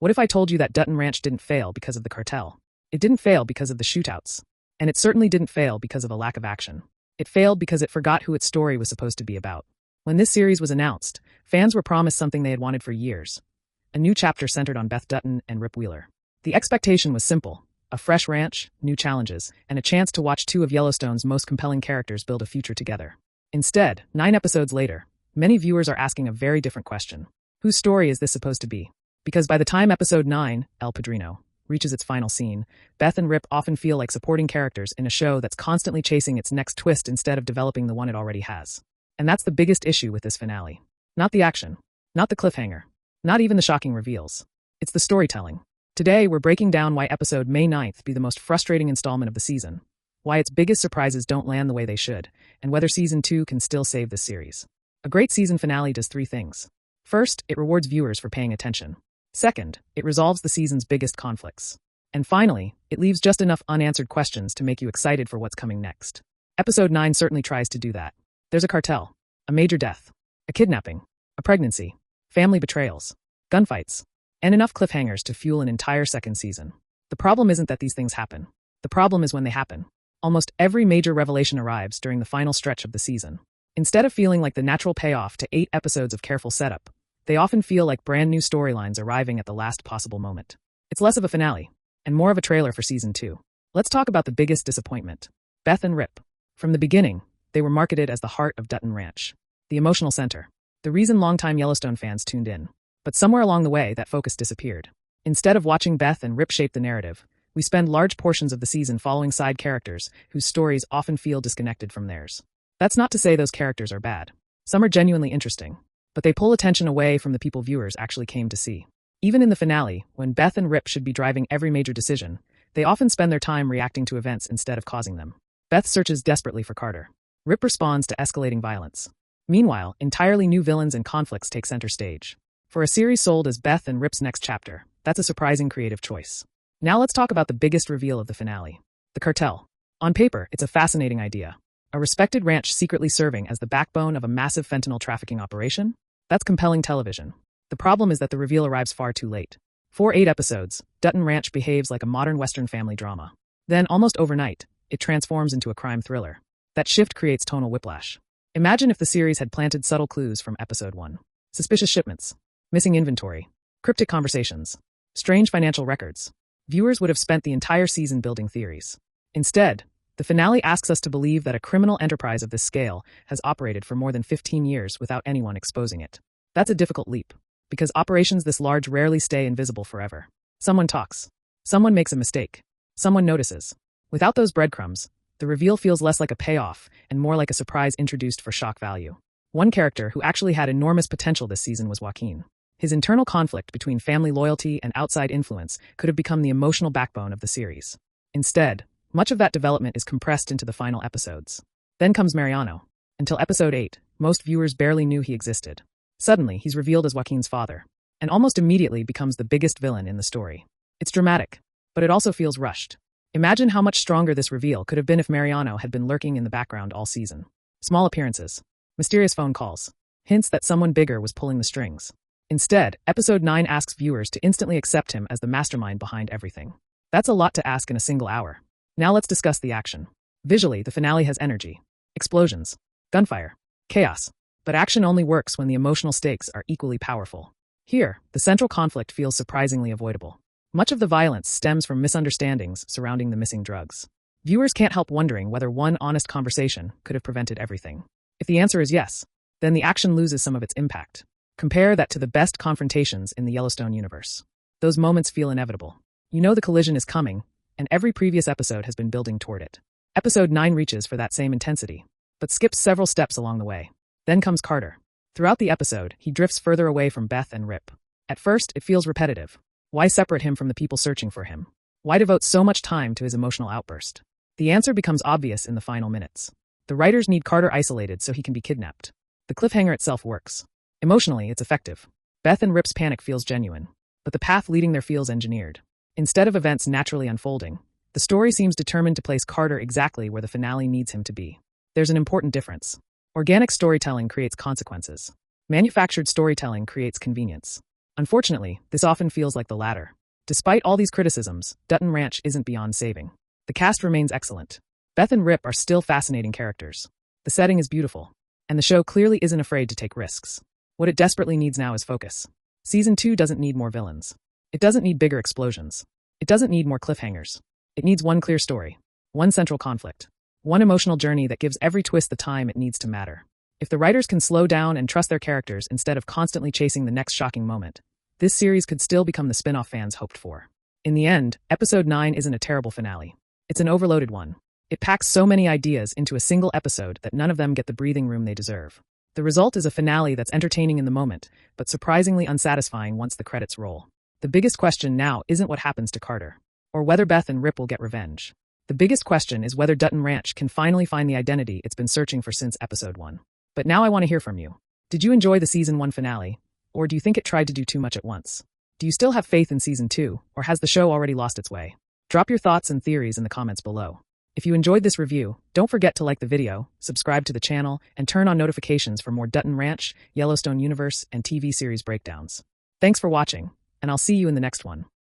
What if I told you that Dutton Ranch didn't fail because of the cartel? It didn't fail because of the shootouts. And it certainly didn't fail because of a lack of action. It failed because it forgot who its story was supposed to be about. When this series was announced, fans were promised something they had wanted for years. A new chapter centered on Beth Dutton and Rip Wheeler. The expectation was simple: a fresh ranch, new challenges, and a chance to watch two of Yellowstone's most compelling characters build a future together. Instead, 9 episodes later, many viewers are asking a very different question. Whose story is this supposed to be? Because by the time episode 9, El Padrino, reaches its final scene, Beth and Rip often feel like supporting characters in a show that's constantly chasing its next twist instead of developing the one it already has. And that's the biggest issue with this finale. Not the action, not the cliffhanger, not even the shocking reveals. It's the storytelling. Today, we're breaking down why episode May 9th be the most frustrating installment of the season, why its biggest surprises don't land the way they should, and whether season 2 can still save this series. A great season finale does 3 things. First, it rewards viewers for paying attention. Second, it resolves the season's biggest conflicts. And finally, it leaves just enough unanswered questions to make you excited for what's coming next. Episode 9 certainly tries to do that. There's a cartel, a major death, a kidnapping, a pregnancy, family betrayals, gunfights, and enough cliffhangers to fuel an entire second season. The problem isn't that these things happen. The problem is when they happen. Almost every major revelation arrives during the final stretch of the season. Instead of feeling like the natural payoff to 8 episodes of careful setup, they often feel like brand new storylines arriving at the last possible moment. It's less of a finale, and more of a trailer for season 2. Let's talk about the biggest disappointment. Beth and Rip. From the beginning, they were marketed as the heart of Dutton Ranch, the emotional center, the reason longtime Yellowstone fans tuned in. But somewhere along the way, that focus disappeared. Instead of watching Beth and Rip shape the narrative, we spend large portions of the season following side characters whose stories often feel disconnected from theirs. That's not to say those characters are bad. Some are genuinely interesting, but they pull attention away from the people viewers actually came to see. Even in the finale, when Beth and Rip should be driving every major decision, they often spend their time reacting to events instead of causing them. Beth searches desperately for Carter. Rip responds to escalating violence. Meanwhile, entirely new villains and conflicts take center stage. For a series sold as Beth and Rip's next chapter, that's a surprising creative choice. Now let's talk about the biggest reveal of the finale. The cartel. On paper, it's a fascinating idea. A respected ranch secretly serving as the backbone of a massive fentanyl trafficking operation? That's compelling television. The problem is that the reveal arrives far too late. For 8 episodes, Dutton Ranch behaves like a modern Western family drama. Then, almost overnight, it transforms into a crime thriller. That shift creates tonal whiplash. Imagine if the series had planted subtle clues from episode 1. Suspicious shipments, missing inventory, cryptic conversations, strange financial records. Viewers would have spent the entire season building theories. Instead, the finale asks us to believe that a criminal enterprise of this scale has operated for more than 15 years without anyone exposing it. That's a difficult leap, because operations this large rarely stay invisible forever. Someone talks. Someone makes a mistake. Someone notices. Without those breadcrumbs, the reveal feels less like a payoff and more like a surprise introduced for shock value. One character who actually had enormous potential this season was Joaquin. His internal conflict between family loyalty and outside influence could have become the emotional backbone of the series. Instead, much of that development is compressed into the final episodes. Then comes Mariano. Until episode 8, most viewers barely knew he existed. Suddenly, he's revealed as Joaquin's father, and almost immediately becomes the biggest villain in the story. It's dramatic, but it also feels rushed. Imagine how much stronger this reveal could have been if Mariano had been lurking in the background all season. Small appearances, mysterious phone calls, hints that someone bigger was pulling the strings. Instead, episode 9 asks viewers to instantly accept him as the mastermind behind everything. That's a lot to ask in a single hour. Now let's discuss the action. Visually, the finale has energy. Explosions, gunfire, chaos. But action only works when the emotional stakes are equally powerful. Here, the central conflict feels surprisingly avoidable. Much of the violence stems from misunderstandings surrounding the missing drugs. Viewers can't help wondering whether one honest conversation could have prevented everything. If the answer is yes, then the action loses some of its impact. Compare that to the best confrontations in the Yellowstone universe. Those moments feel inevitable. You know the collision is coming, and every previous episode has been building toward it. Episode 9 reaches for that same intensity, but skips several steps along the way. Then comes Carter. Throughout the episode, he drifts further away from Beth and Rip. At first, it feels repetitive. Why separate him from the people searching for him? Why devote so much time to his emotional outburst? The answer becomes obvious in the final minutes. The writers need Carter isolated so he can be kidnapped. The cliffhanger itself works. Emotionally, it's effective. Beth and Rip's panic feels genuine, but the path leading there feels engineered. Instead of events naturally unfolding, the story seems determined to place Carter exactly where the finale needs him to be. There's an important difference. Organic storytelling creates consequences. Manufactured storytelling creates convenience. Unfortunately, this often feels like the latter. Despite all these criticisms, Dutton Ranch isn't beyond saving. The cast remains excellent. Beth and Rip are still fascinating characters. The setting is beautiful, and the show clearly isn't afraid to take risks. What it desperately needs now is focus. Season 2 doesn't need more villains. It doesn't need bigger explosions. It doesn't need more cliffhangers. It needs one clear story, one central conflict, one emotional journey that gives every twist the time it needs to matter. If the writers can slow down and trust their characters instead of constantly chasing the next shocking moment, this series could still become the spin-off fans hoped for. In the end, episode 9 isn't a terrible finale. It's an overloaded one. It packs so many ideas into a single episode that none of them get the breathing room they deserve. The result is a finale that's entertaining in the moment, but surprisingly unsatisfying once the credits roll. The biggest question now isn't what happens to Carter, or whether Beth and Rip will get revenge. The biggest question is whether Dutton Ranch can finally find the identity it's been searching for since episode 1. But now I want to hear from you. Did you enjoy the season 1 finale, or do you think it tried to do too much at once? Do you still have faith in season 2, or has the show already lost its way? Drop your thoughts and theories in the comments below. If you enjoyed this review, don't forget to like the video, subscribe to the channel, and turn on notifications for more Dutton Ranch, Yellowstone universe, and TV series breakdowns. Thanks for watching, and I'll see you in the next one.